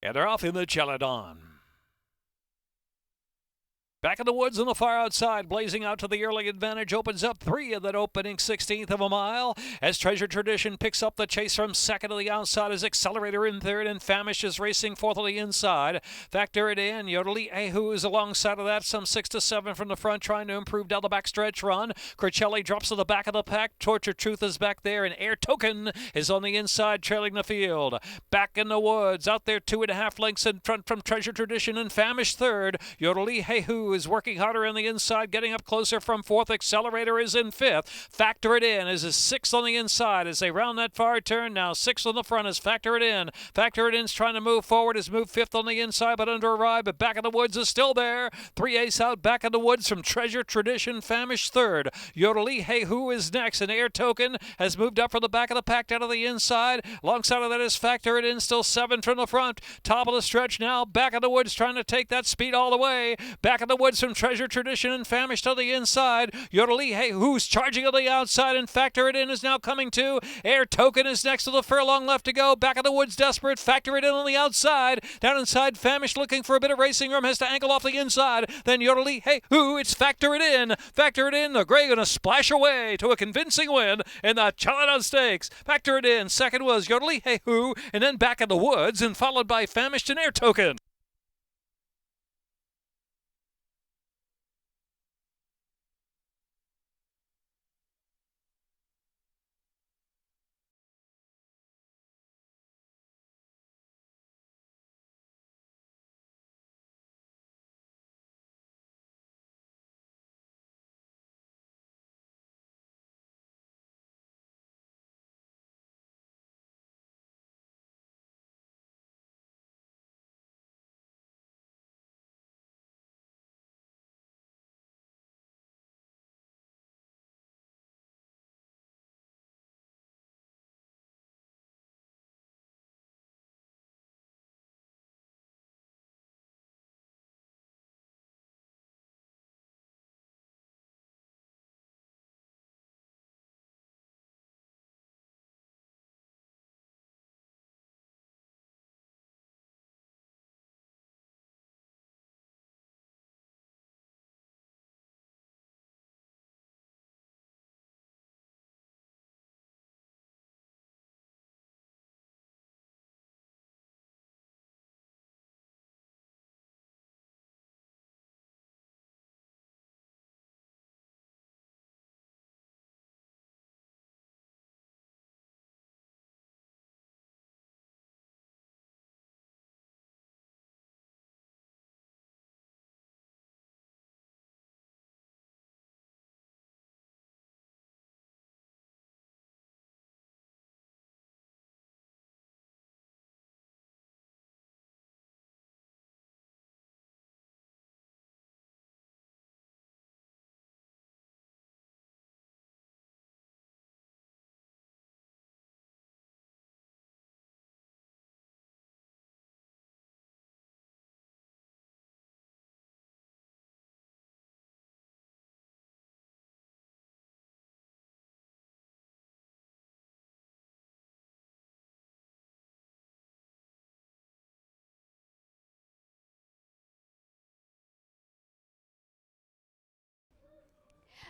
And they're off in the Challedon. Back in the woods on the far outside, blazing out to the early advantage, opens up 3 of that opening 16th of a mile. As Treasure Tradition picks up the chase from second to the outside, as Accelerator in third, and Famish is racing fourth on the inside. Factor it in. Yodeli Ahu is alongside of that, some 6 to 7 from the front, trying to improve down the backstretch run. Cricelli drops to the back of the pack. Torture Truth is back there, and Air Token is on the inside, trailing the field. Back in the woods, out there 2.5 lengths in front from Treasure Tradition, and Famish third. Yodeli Ahu is working harder on the inside, getting up closer from fourth. Accelerator is in fifth. Factor It In is 6th on the inside as they round that far turn. Now 6th on the front is Factor It In. Factor It In's trying to move forward, has moved 5th on the inside, but under a ride. But Back in the Woods is still there. 3 ace out, Back in the Woods from Treasure Tradition. Famish third. Yodeli Hey Who is next, and Air Token has moved up from the back of the pack down to the inside. Alongside of that is Factor It In, still 7 from the front. Top of the stretch now. Back in the Woods trying to take that speed all the way. Back in the Woods from Treasure Tradition and Famish to the inside. Yodeli Hey Who's charging on the outside, and Factor It In is now coming to. Air Token is next to the furlong left to go. Back of the Woods desperate. Factor It In on the outside. Down inside, Famish looking for a bit of racing room, has to angle off the inside. Then Yodeli Hey Who, it's Factor It In. Factor It In, the gray gonna splash away to a convincing win in the Challedon Stakes. Factor It In. Second was Yodeli Hey Who, and then Back in the Woods, and followed by Famish and Air Token.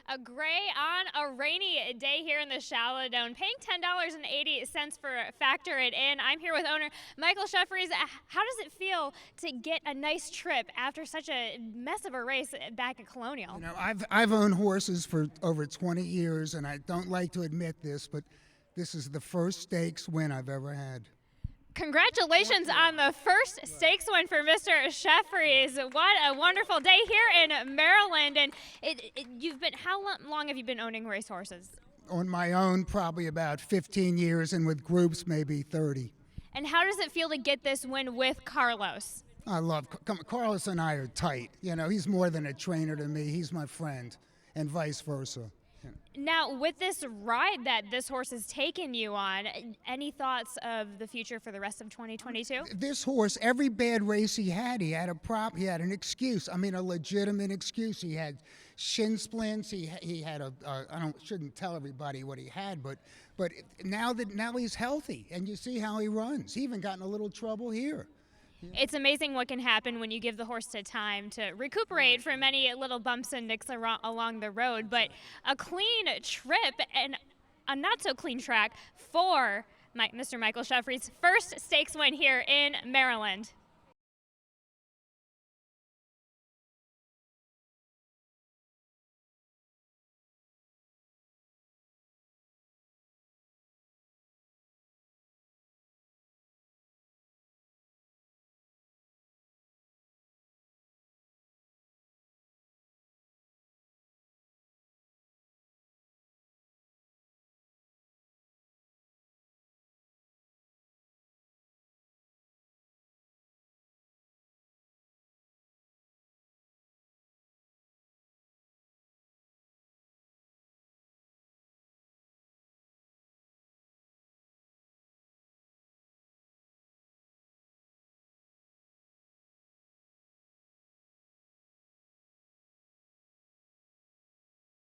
A gray on a rainy day here in the Challedon, paying $10.80 for Factor It In. I'm here with owner Michael Sheffries. How does it feel to get a nice trip after such a mess of a race back at Colonial? You know, I've owned horses for over 20 years, and I don't like to admit this, but this is the first stakes win I've ever had. Congratulations on the first stakes win for Mr. Sheffries. What a wonderful day here in Maryland. And how long have you been owning racehorses? On my own, probably about 15 years, and with groups, maybe 30. And how does it feel to get this win with Carlos? I love Carlos and I are tight. You know, he's more than a trainer to me. He's my friend, and vice versa. Now, with this ride that this horse has taken you on, any thoughts of the future for the rest of 2022? This horse, every bad race he had a prop, he had an excuse. I mean, a legitimate excuse. He had shin splints. He had shouldn't tell everybody what he had, but now he's healthy, and you see how he runs. He even got in a little trouble here. It's amazing what can happen when you give the horse time to recuperate from any little bumps and nicks along the road. But a clean trip and a not so clean track for Mr. Michael Sheffrey's first stakes win here in Maryland.